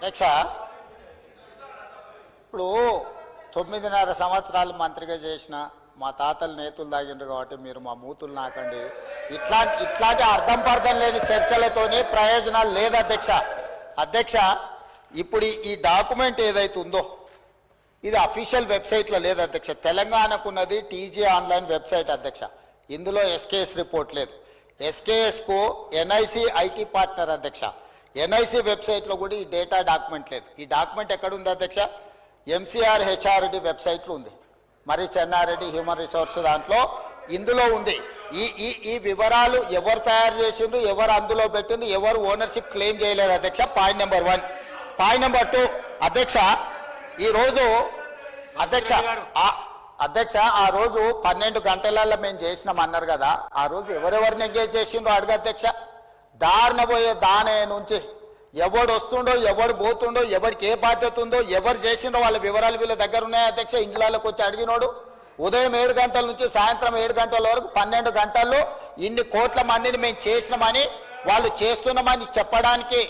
అధ్యక్ష, ఇప్పుడు 9.5 సంవత్సరాలు మంత్రిగా చేసిన మా తాతలు నేతులు తాగిండ్రు కాబట్టి మీరు మా మూతులు నాకండి. ఇట్లాంటి అర్థం పర్థం లేని చర్చలతోని ప్రయోజనాలు లేదు అధ్యక్ష. అధ్యక్ష, ఇప్పుడు ఈ డాక్యుమెంట్ ఏదైతే ఉందో ఇది అఫీషియల్ వెబ్సైట్లో లేదు అధ్యక్ష. తెలంగాణకున్నది టీజీ ఆన్లైన్ వెబ్సైట్ అధ్యక్ష. ఇందులో ఎస్కేఎస్ రిపోర్ట్ లేదు. ఎస్కేఎస్కు ఎన్ఐసి ఐటీ పార్ట్నర్ అధ్యక్ష. ఎన్ఐసి వెబ్సైట్లో కూడా ఈ డేటా డాక్యుమెంట్ లేదు. ఈ డాక్యుమెంట్ ఎక్కడుంది అధ్యక్ష? ఎంసీఆర్ హెచ్ఆర్డి వెబ్సైట్లో ఉంది. మరి చెన్నారెడ్డి హ్యూమన్ రిసోర్స్ దాంట్లో ఇందులో ఉంది. ఈ వివరాలు ఎవరు తయారు చేసిండ్రు, ఎవరు అందులో పెట్టిండ్రు, ఎవరు ఓనర్షిప్ క్లెయిమ్ చేయలేదు అధ్యక్ష. Point number 1. పాయింట్ నెంబర్ 2 అధ్యక్ష, ఈరోజు అధ్యక్ష ఆ రోజు 12 గంటలలో మేము చేసినాం అన్నారు కదా, ఆ రోజు ఎవరెవరిని ఎంగేజ్ చేసిండ్రో అడుగు అధ్యక్ష. దారిన పోయే దానే నుంచి ఎవడు వస్తుండో, ఎవడు పోతుండో, ఎవరికి ఏ బాధ్యత ఉందో, ఎవరు చేసిండో వాళ్ళ వివరాలు వీళ్ళ దగ్గర ఉన్నాయి అధ్యక్ష. ఇండ్లలోకి వచ్చి అడిగినోడు ఉదయం 7 గంటల నుంచి సాయంత్రం 7 గంటల వరకు 12 గంటల్లో ఇన్ని కోట్ల మందిని మేము చేసినామని వాళ్ళు చేస్తున్నామని చెప్పడానికి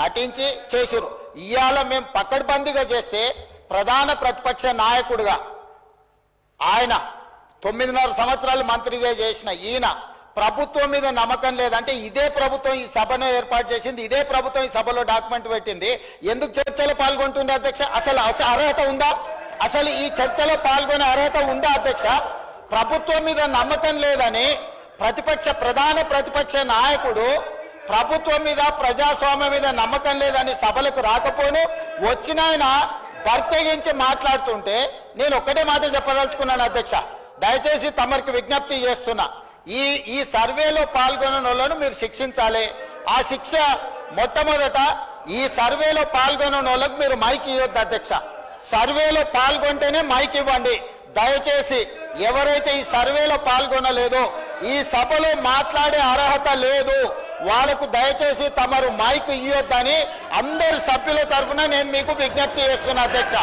నటించి చేసిరు. ఇవాళ మేము పకడ్బందీగా చేస్తే ప్రధాన ప్రతిపక్ష నాయకుడిగా ఆయన 9.5 సంవత్సరాలు మంత్రిగా చేసిన ఈయన ప్రభుత్వం మీద నమ్మకం లేదంటే ఇదే ప్రభుత్వం ఈ సభను ఏర్పాటు చేసింది, ఇదే ప్రభుత్వం ఈ సభలో డాక్యుమెంట్ పెట్టింది. ఎందుకు చర్చలో పాల్గొంటుంది అధ్యక్ష? అసలు అర్హత ఉందా? అసలు ఈ చర్చలో పాల్గొనే అర్హత ఉందా అధ్యక్ష? ప్రభుత్వం మీద నమ్మకం లేదని ప్రధాన ప్రతిపక్ష నాయకుడు ప్రభుత్వం మీద ప్రజాస్వామ్యం మీద నమ్మకం లేదని సభలకు రాకపోను వచ్చిన ఆయన బర్తెగించి మాట్లాడుతుంటే నేను ఒక్కటే మాట చెప్పదలుచుకున్నాను అధ్యక్ష. దయచేసి తమరికి విజ్ఞప్తి చేస్తున్నా, ఈ సర్వేలో పాల్గొన్న వాళ్ళను మీరు శిక్షించాలి. ఆ శిక్ష మొట్టమొదట ఈ సర్వేలో పాల్గొన్న వాళ్ళకు మీరు మైక్ ఇవ్వద్దు అధ్యక్ష. సర్వేలో పాల్గొంటేనే మైక్ ఇవ్వండి దయచేసి. ఎవరైతే ఈ సర్వేలో పాల్గొనలేదో, ఈ సభలో మాట్లాడే అర్హత లేదు, వాళ్ళకు దయచేసి తమరు మైక్ ఇవ్వొద్దని అందరి సభ్యుల తరఫున నేను మీకు విజ్ఞప్తి చేస్తున్నా అధ్యక్ష.